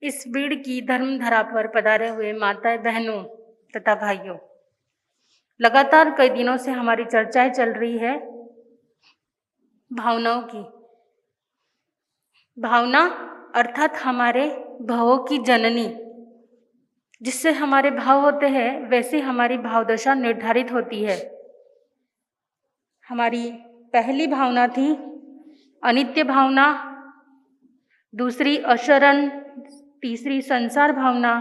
इस बीड़ की धर्म धरा पर पधारे हुए माताएं, बहनों तथा भाइयों, लगातार कई दिनों से हमारी चर्चाएं चल रही है भावनाओं की। भावना अर्थात हमारे भावों की जननी। जिससे हमारे भाव होते हैं वैसे हमारी भावदशा निर्धारित होती है। हमारी पहली भावना थी अनित्य भावना, दूसरी अशरण, तीसरी संसार भावना,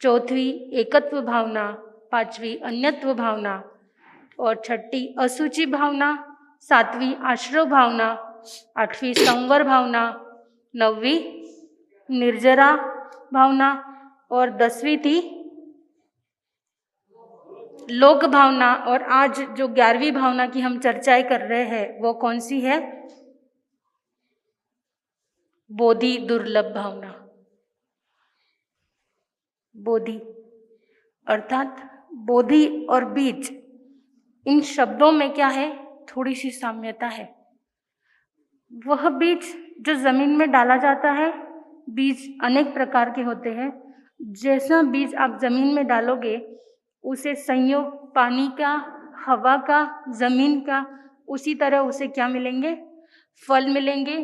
चौथी एकत्व भावना, पांचवी अन्यत्व भावना और छठी असुचि भावना, सातवीं आश्रव भावना, आठवीं संवर भावना, नौवीं निर्जरा भावना और 10वीं थी लोक भावना। और आज जो 11वीं भावना की हम चर्चाएं कर रहे हैं वो कौन सी है? बोधि दुर्लभ भावना। बोधि अर्थात बोधि और बीज, इन शब्दों में क्या है? थोड़ी सी साम्यता है। वह बीज जो जमीन में डाला जाता है, बीज अनेक प्रकार के होते हैं। जैसा बीज आप जमीन में डालोगे उसे संयोग पानी का, हवा का, जमीन का, उसी तरह उसे क्या मिलेंगे? फल मिलेंगे।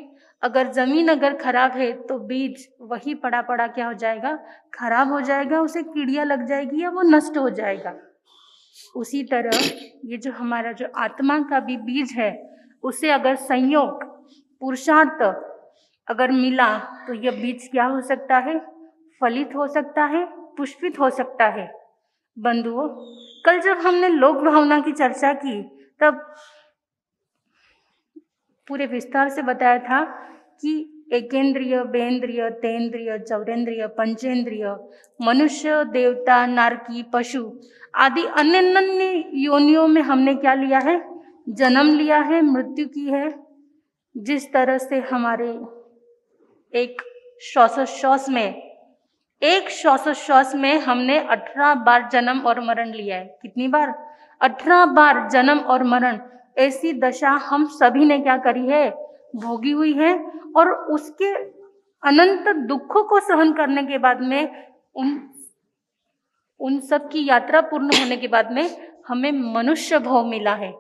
अगर जमीन खराब है तो बीज वही पड़ा पड़ा क्या हो जाएगा? खराब हो जाएगा, उसे कीड़ियाँ लग जाएगी या वो नष्ट हो जाएगा। उसी तरह ये जो हमारा जो आत्मा का भी बीज है, उसे अगर संयोग पुरुषार्थ अगर मिला तो यह बीज क्या हो सकता है? फलित हो सकता है, पुष्पित हो सकता है। बंधुओं, कल जब हमने लोक भावना की चर्चा की तब पूरे विस्तार से बताया था कि एकेंद्रिय, बेंद्रिय, तेंद्रिय, चौरेंद्रिय, पंचेंद्रिय, मनुष्य, देवता, नारकी, पशु आदि अन्य अन्य योनियों में हमने क्या लिया है? जन्म लिया है, मृत्यु की है। जिस तरह से हमारे एक श्वासोच्छ्वास में हमने 18 बार जन्म और मरण लिया है। कितनी बार? 18 बार जन्म और मरण। ऐसी दशा हम सभी ने क्या करी है? भोगी हुई है। और उसके अनंत दुखों को सहन करने के बाद में उन सब की यात्रा पूर्ण होने के बाद में हमें मनुष्य भव मिला है।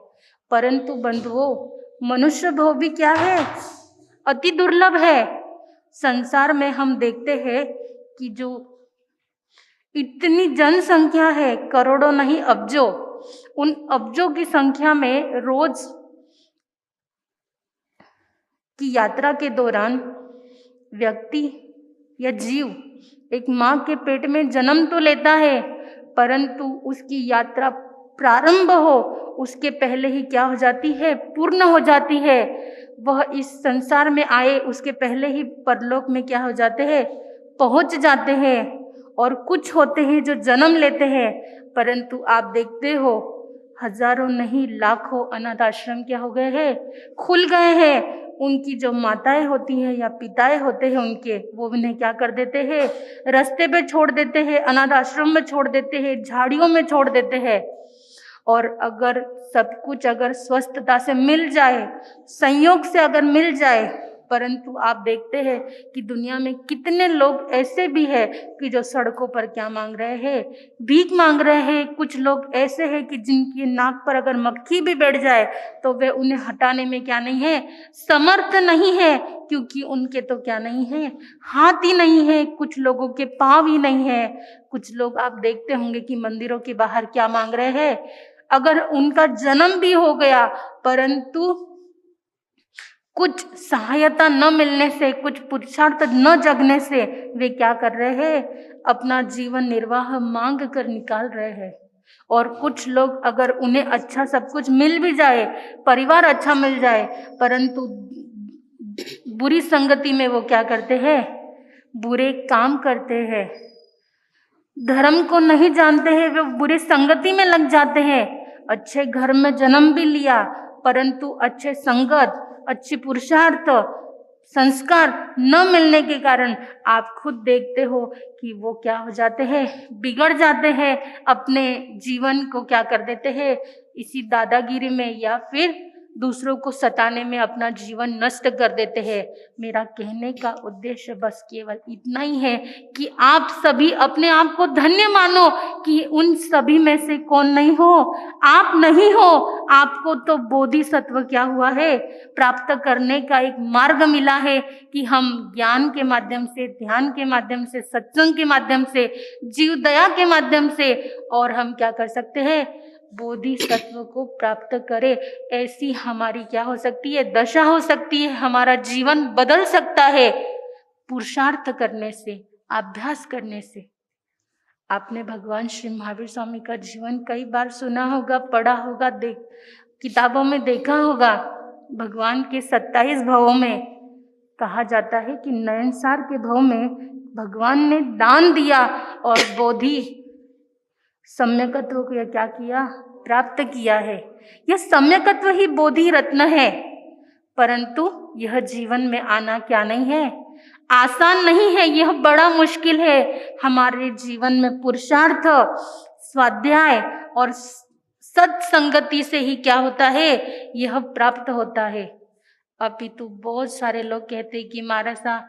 परंतु बंधुओं, मनुष्य भव भी क्या है? अति दुर्लभ है। संसार में हम देखते हैं कि जो इतनी जनसंख्या है, करोड़ों नहीं अब्जों, उन अब्जों की संख्या में रोज की यात्रा के दौरान व्यक्ति या जीव एक माँ के पेट में जन्म तो लेता है, परंतु उसकी यात्रा प्रारंभ हो उसके पहले ही क्या हो जाती है? पूर्ण हो जाती है। वह इस संसार में आए उसके पहले ही परलोक में क्या हो जाते हैं? पहुंच जाते हैं। और कुछ होते हैं जो जन्म लेते हैं, परंतु आप देखते हो हजारों नहीं लाखों अनाथ आश्रम क्या हो गए हैं? खुल गए हैं। उनकी जो माताएं होती हैं या पिताएं होते हैं उनके, वो उन्हें क्या कर देते हैं? रास्ते पे छोड़ देते हैं, अनाथ आश्रम में छोड़ देते हैं, झाड़ियों में छोड़ देते हैं। और अगर सब कुछ अगर स्वस्थता से मिल जाए, संयोग से अगर मिल जाए, परंतु आप देखते हैं कि दुनिया में कितने लोग ऐसे भी हैं कि जो सड़कों पर क्या मांग रहे हैं? भीख मांग रहे हैं। कुछ लोग ऐसे हैं कि जिनकी नाक पर अगर मक्खी भी बैठ जाए तो वे उन्हें हटाने में क्या नहीं है? समर्थ नहीं है, क्योंकि उनके तो क्या नहीं है? हाथ ही नहीं है। कुछ लोगों के पांव ही नहीं है। कुछ लोग आप देखते होंगे कि मंदिरों के बाहर क्या मांग रहे हैं? अगर उनका जन्म भी हो गया, परंतु कुछ सहायता न मिलने से, कुछ पुरुषार्थ न जगने से वे क्या कर रहे हैं? अपना जीवन निर्वाह मांग कर निकाल रहे हैं। और कुछ लोग अगर उन्हें अच्छा सब कुछ मिल भी जाए, परिवार अच्छा मिल जाए, परंतु बुरी संगति में वो क्या करते हैं? बुरे काम करते हैं। धर्म को नहीं जानते हैं, वे बुरी संगति में लग जाते हैं। अच्छे घर में जन्म भी लिया, परंतु अच्छे संगत, अच्छी पुरुषार्थ, संस्कार न मिलने के कारण आप खुद देखते हो कि वो क्या हो जाते हैं? बिगड़ जाते हैं। अपने जीवन को क्या कर देते हैं? इसी दादागिरी में या फिर दूसरों को सताने में अपना जीवन नष्ट कर देते हैं। मेरा कहने का उद्देश्य बस केवल इतना ही है कि आप सभी अपने आप को धन्य मानो कि उन सभी में से कौन नहीं हो, आप नहीं हो। आपको तो बोधिसत्व क्या हुआ है, प्राप्त करने का एक मार्ग मिला है कि हम ज्ञान के माध्यम से, ध्यान के माध्यम से, सत्संग के माध्यम से, जीव दया के माध्यम से, और हम क्या कर सकते हैं, बोधिसत्व को प्राप्त करें। ऐसी हमारी क्या हो सकती है, दशा हो सकती है, हमारा जीवन बदल सकता है पुरुषार्थ करने से, अभ्यास करने से। आपने भगवान श्री महावीर स्वामी का जीवन कई बार सुना होगा, पढ़ा होगा, किताबों में देखा होगा। भगवान के 27 भवों में कहा जाता है कि नयनसार के भव में भगवान ने दान दिया और बोधि सम्यकत्व को यह क्या किया, प्राप्त किया है। यह सम्यकत्व ही बोधि रत्न है, परंतु यह जीवन में आना क्या नहीं है, आसान नहीं है, यह बड़ा मुश्किल है। हमारे जीवन में पुरुषार्थ, स्वाध्याय और सत्संगति से ही क्या होता है, यह प्राप्त होता है। अपितु बहुत सारे लोग कहते हैं कि मारा सा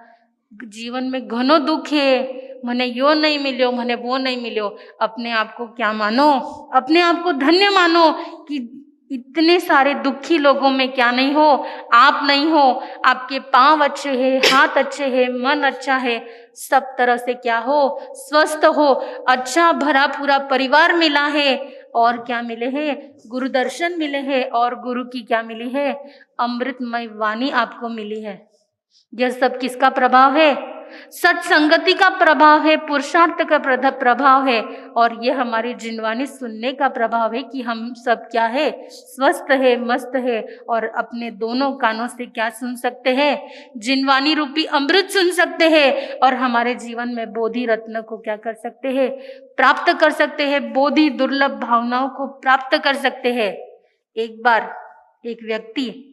जीवन में घनो दुख है, मने यो नहीं मिलो, मने वो नहीं मिलो। अपने आप को क्या मानो, अपने आप को धन्य मानो कि इतने सारे दुखी लोगों में क्या नहीं हो, आप नहीं हो। आपके पांव अच्छे हैं, हाथ अच्छे हैं, मन अच्छा है, सब तरह से क्या हो, स्वस्थ हो, अच्छा भरा पूरा परिवार मिला है। और क्या मिले हैं, गुरु दर्शन मिले हैं, और गुरु की क्या मिली है, अमृतमय वाणी आपको मिली है। यह सब किसका प्रभाव है, सत्संगति का प्रभाव है, पुरुषार्थ का प्रभाव है, और यह हमारी जिनवानी सुनने का प्रभाव है कि हम सब क्या है, स्वस्थ है, मस्त है, और अपने दोनों कानों से क्या सुन सकते हैं, जिनवानी रूपी अमृत सुन सकते हैं, और हमारे जीवन में बोधि रत्न को क्या कर सकते हैं, प्राप्त कर सकते हैं, बोधि दुर्लभ भावनाओं को प्राप्त कर सकते हैं। एक बार एक व्यक्ति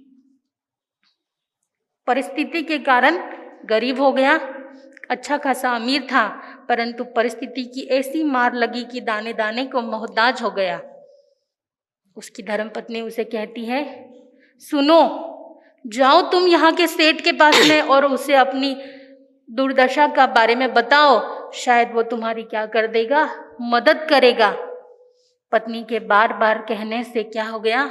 परिस्थिति के कारण गरीब हो गया, अच्छा खासा अमीर था, परंतु परिस्थिति की ऐसी मार लगी कि दाने दाने को मोहताज हो गया। उसकी धर्मपत्नी उसे कहती है, सुनो, जाओ तुम यहाँ के सेठ के पास में और उसे अपनी दुर्दशा का बारे में बताओ, शायद वो तुम्हारी क्या कर देगा, मदद करेगा। पत्नी के बार बार कहने से क्या हो गया,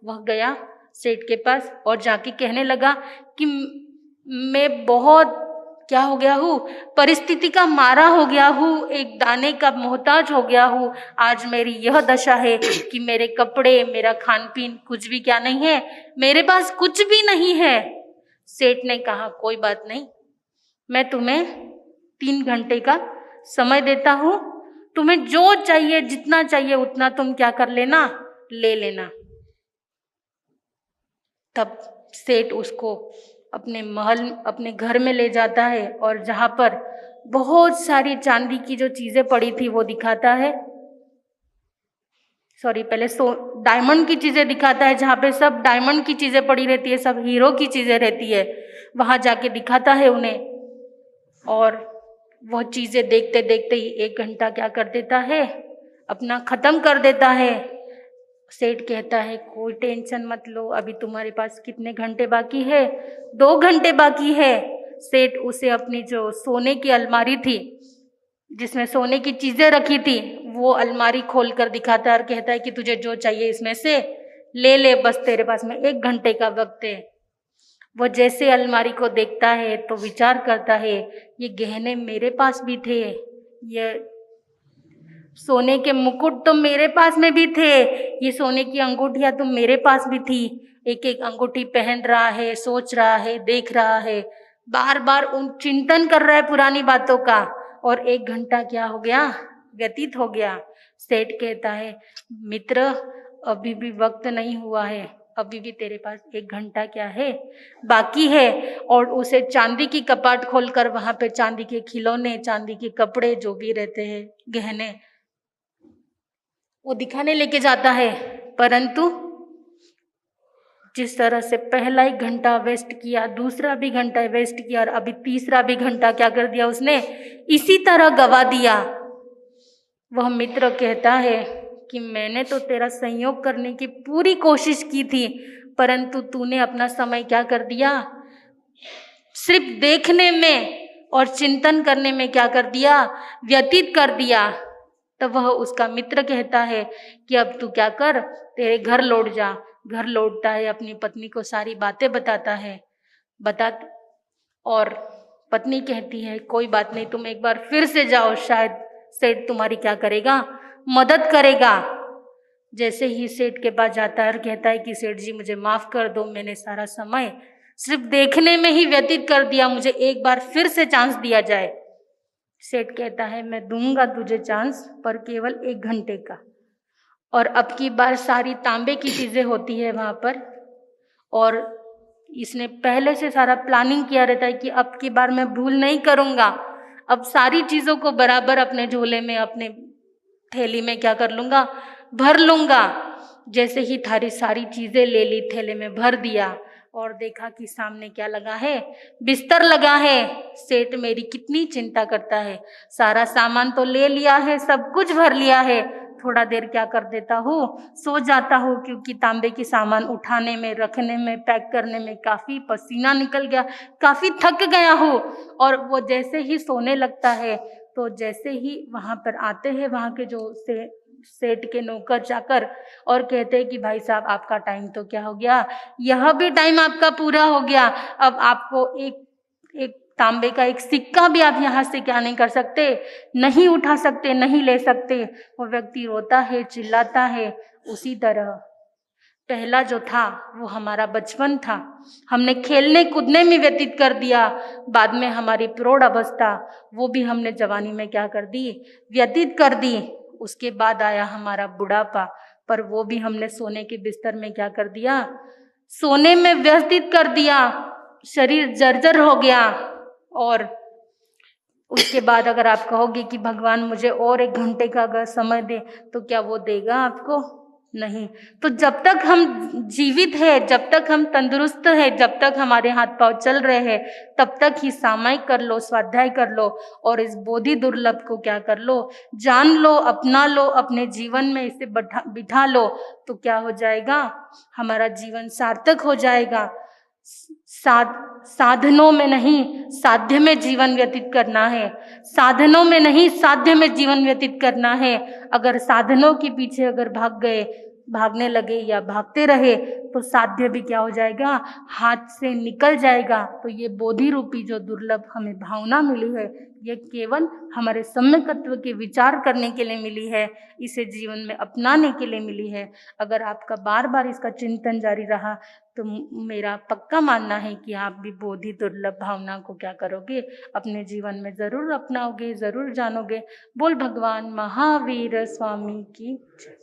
वह गया सेठ के पास और जाके कहने लगा कि मैं बहुत क्या हो गया हूँ, परिस्थिति का मारा हो गया हूँ, एक दाने का मोहताज हो गया हूँ। आज मेरी यह दशा है कि मेरे कपड़े, मेरा खान पीन कुछ भी क्या नहीं है, मेरे पास कुछ भी नहीं है। सेठ ने कहा, कोई बात नहीं, मैं तुम्हें 3 घंटे का समय देता हूँ, तुम्हें जो चाहिए, जितना चाहिए उतना तुम क्या कर लेना, ले लेना। तब सेठ उसको अपने महल, अपने घर में ले जाता है, और जहाँ पर बहुत सारी चांदी की जो चीजें पड़ी थी वो दिखाता है, पहले डायमंड की चीजें दिखाता है, जहाँ पे सब डायमंड की चीजें पड़ी रहती है, सब हीरो की चीजें रहती है, वहां जाके दिखाता है उन्हें। और वह चीजें देखते देखते ही 1 घंटा क्या कर देता है, अपना खत्म कर देता है। सेठ कहता है, कोई टेंशन मत लो, अभी तुम्हारे पास कितने घंटे बाकी है, 2 घंटे बाकी है। सेठ उसे अपनी जो सोने की अलमारी थी, जिसमें सोने की चीजें रखी थी, वो अलमारी खोलकर दिखाता है और कहता है कि तुझे जो चाहिए इसमें से ले ले, बस तेरे पास में 1 घंटे का वक्त है। वो जैसे अलमारी को देखता है तो विचार करता है, ये गहने मेरे पास भी थे, ये सोने के मुकुट तो मेरे पास में भी थे, ये सोने की अंगूठियां तो मेरे पास भी थी। एक एक अंगूठी पहन रहा है, सोच रहा है, देख रहा है, बार बार उन चिंतन कर रहा है पुरानी बातों का, और 1 घंटा क्या हो गया, व्यतीत हो गया। सेठ कहता है, मित्र अभी भी वक्त नहीं हुआ है, अभी भी तेरे पास 1 घंटा क्या है, बाकी है। और उसे चांदी की कपाट खोलकर वहां पे चांदी के खिलौने, चांदी के कपड़े, जो भी रहते हैं गहने, वो दिखाने लेके जाता है। परंतु जिस तरह से पहला 1 घंटा वेस्ट किया, दूसरा भी घंटा वेस्ट किया, और अभी तीसरा भी घंटा क्या कर दिया उसने, इसी तरह गवा दिया। वह मित्र कहता है कि मैंने तो तेरा संयोग करने की पूरी कोशिश की थी, परंतु तूने अपना समय क्या कर दिया, सिर्फ देखने में और चिंतन करने में क्या कर दिया, व्यतीत कर दिया। तब वह उसका मित्र कहता है कि अब तू क्या कर, तेरे घर लौट जा। घर लौटता है, अपनी पत्नी को सारी बातें बताता है, और पत्नी कहती है कोई बात नहीं, तुम एक बार फिर से जाओ, शायद सेठ तुम्हारी क्या करेगा, मदद करेगा। जैसे ही सेठ के पास जाता है और कहता है कि सेठ जी मुझे माफ कर दो, मैंने सारा समय सिर्फ देखने में ही व्यतीत कर दिया, मुझे एक बार फिर से चांस दिया जाए। सेठ कहता है मैं दूंगा तुझे चांस, पर केवल 1 घंटे का। और अब की बार सारी तांबे की चीजें होती है वहां पर, और इसने पहले से सारा प्लानिंग किया रहता है कि अब की बार मैं भूल नहीं करूंगा, अब सारी चीजों को बराबर अपने झोले में, अपने थैली में क्या कर लूंगा, भर लूंगा। जैसे ही थारी सारी चीजें ले ली, थैले में भर दिया और देखा कि सामने क्या लगा है, बिस्तर लगा है। सेठ मेरी कितनी चिंता करता है, सारा सामान तो ले लिया है, सब कुछ भर लिया है, थोड़ा देर क्या कर देता हूँ, सो जाता हूँ, क्योंकि तांबे की सामान उठाने में, रखने में, पैक करने में काफी पसीना निकल गया, काफी थक गया हूँ। और वो जैसे ही सोने लगता है, तो जैसे ही वहां पर आते हैं वहां के जो सेठ के नौकर जाकर और कहते हैं कि भाई साहब आपका टाइम तो क्या हो गया, यह भी टाइम आपका पूरा हो गया, अब आपको एक तांबे का एक सिक्का भी आप यहाँ से क्या नहीं कर सकते, नहीं उठा सकते, नहीं ले सकते। वो व्यक्ति रोता है, चिल्लाता है। उसी तरह पहला जो था वो हमारा बचपन था, हमने खेलने कूदने में व्यतीत कर दिया। बाद में हमारी प्रौढ़ अवस्था, वो भी हमने जवानी में क्या कर दी, व्यतीत कर दी। उसके बाद आया हमारा बुढ़ापा, पर वो भी हमने सोने के बिस्तर में क्या कर दिया, सोने में व्यतीत कर दिया, शरीर जर्जर हो गया। और उसके बाद अगर आप कहोगे कि भगवान मुझे और 1 घंटे का अगर समय दे, तो क्या वो देगा आपको, नहीं। तो जब तक हम जीवित है, जब तक हम तंदुरुस्त है, जब तक हमारे हाथ पांव चल रहे हैं, तब तक ही सामायिक कर लो, स्वाध्याय कर लो, और इस बोधि दुर्लभ को क्या कर लो, जान लो, अपना लो, अपने जीवन में इसे बिठा लो। तो क्या हो जाएगा, हमारा जीवन सार्थक हो जाएगा। साधनों में नहीं, साध्य में जीवन व्यतीत करना है। साधनों में नहीं, साध्य में जीवन व्यतीत करना है। अगर साधनों के पीछे अगर भागने लगे या भागते रहे, तो साध्य भी क्या हो जाएगा, हाथ से निकल जाएगा। तो ये बोधि रूपी जो दुर्लभ हमें भावना मिली है, ये केवल हमारे सम्यकत्व के विचार करने के लिए मिली है, इसे जीवन में अपनाने के लिए मिली है। अगर आपका बार बार इसका चिंतन जारी रहा, तो मेरा पक्का मानना है कि आप भी बोधि दुर्लभ भावना को क्या करोगे, अपने जीवन में जरूर अपनाओगे, जरूर जानोगे। बोल भगवान महावीर स्वामी की जय।